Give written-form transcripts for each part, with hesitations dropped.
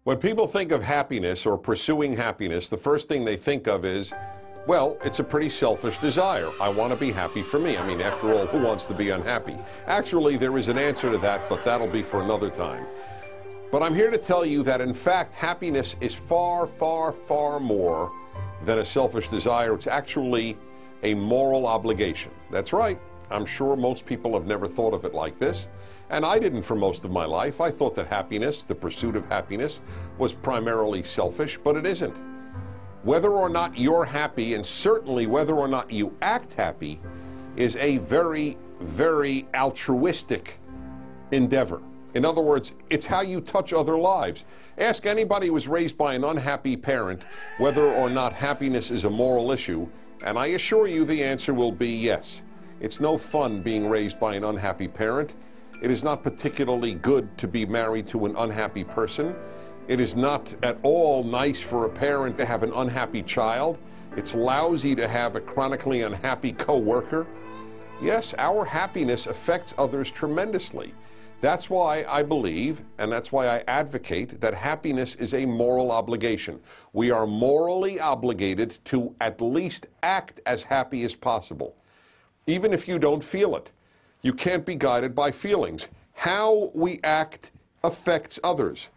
When people think of happiness or pursuing happiness, the first thing they think of is, well, it's a pretty selfish desire. I want to be happy for me. I mean, after all, who wants to be unhappy? Actually, there is an answer to that, but that'll be for another time. But I'm here to tell you that, in fact, happiness is far, far, far more than a selfish desire. It's actually a moral obligation. That's right. I'm sure most people have never thought of it like this. And I didn't for most of my life. I thought that happiness, the pursuit of happiness, was primarily selfish, but it isn't. Whether or not you're happy, and certainly whether or not you act happy, is a very, very altruistic endeavor. In other words, it's how you touch other lives. Ask anybody who was raised by an unhappy parent whether or not happiness is a moral issue, and I assure you the answer will be yes. It's no fun being raised by an unhappy parent. It is not particularly good to be married to an unhappy person. It is not at all nice for a parent to have an unhappy child. It's lousy to have a chronically unhappy coworker. Yes, our happiness affects others tremendously. That's why I believe, and that's why I advocate, that happiness is a moral obligation. We are morally obligated to at least act as happy as possible, even if you don't feel it. You can't be guided by feelings. How we act affects others.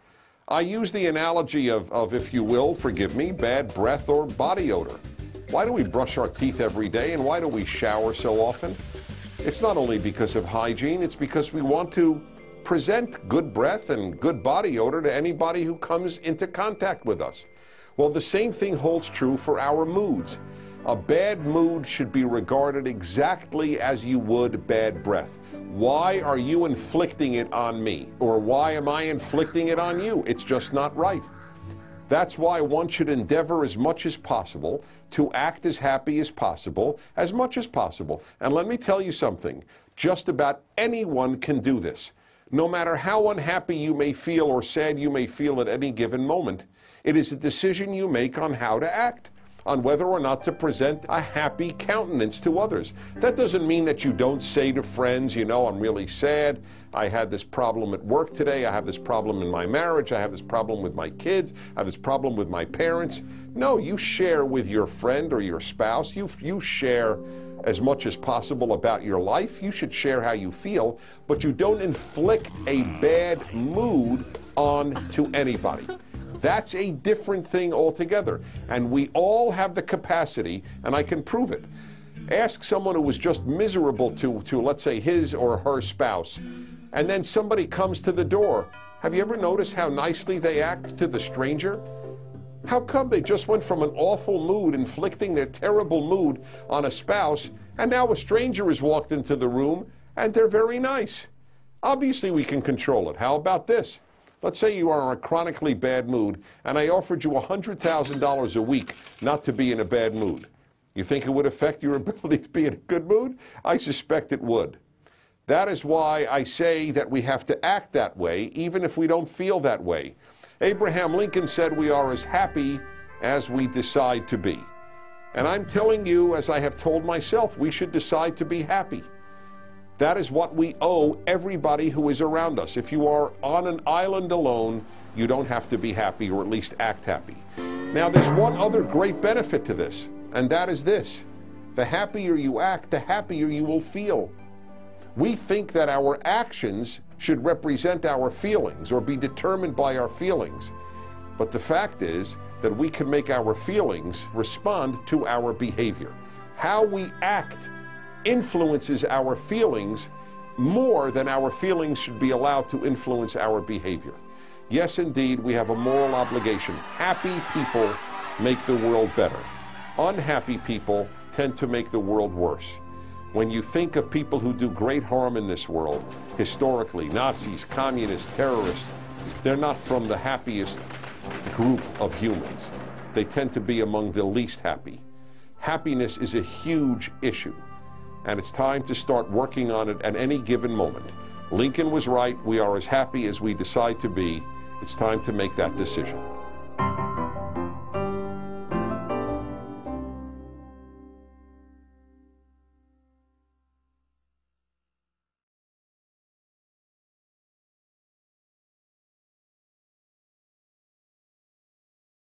I use the analogy of, if you will, forgive me, bad breath or body odor. Why do we brush our teeth every day, and why do we shower so often? It's not only because of hygiene, it's because we want to present good breath and good body odor to anybody who comes into contact with us. Well, the same thing holds true for our moods. A bad mood should be regarded exactly as you would bad breath. Why are you inflicting it on me? Or why am I inflicting it on you? It's just not right. That's why one should endeavor as much as possible to act as happy as possible, as much as possible. And let me tell you something, just about anyone can do this. No matter how unhappy you may feel or sad you may feel at any given moment, it is a decision you make on how to act, on whether or not to present a happy countenance to others. That doesn't mean that you don't say to friends, you know, I'm really sad, I had this problem at work today, I have this problem in my marriage, I have this problem with my kids, I have this problem with my parents. No, you share with your friend or your spouse, you share as much as possible about your life, you should share how you feel, but you don't inflict a bad mood on to anybody. That's a different thing altogether. And we all have the capacity, and I can prove it. Ask someone who was just miserable to let's say, his or her spouse, and then somebody comes to the door. Have you ever noticed how nicely they act to the stranger? How come they just went from an awful mood, inflicting their terrible mood on a spouse, and now a stranger has walked into the room, and they're very nice? Obviously, we can control it. How about this? Let's say you are in a chronically bad mood, and I offered you $100,000 a week not to be in a bad mood. You think it would affect your ability to be in a good mood? I suspect it would. That is why I say that we have to act that way, even if we don't feel that way. Abraham Lincoln said we are as happy as we decide to be. And I'm telling you, as I have told myself, we should decide to be happy. That is what we owe everybody who is around us. If you are on an island alone, you don't have to be happy, or at least act happy. Now, there's one other great benefit to this, and that is this. The happier you act, the happier you will feel. We think that our actions should represent our feelings or be determined by our feelings. But the fact is that we can make our feelings respond to our behavior. How we act influences our feelings more than our feelings should be allowed to influence our behavior. Yes, indeed, we have a moral obligation. Happy people make the world better. Unhappy people tend to make the world worse. When you think of people who do great harm in this world, historically, Nazis, communists, terrorists, they're not from the happiest group of humans. They tend to be among the least happy. Happiness is a huge issue, and it's time to start working on it at any given moment. Lincoln was right. We are as happy as we decide to be, It's time to make that decision.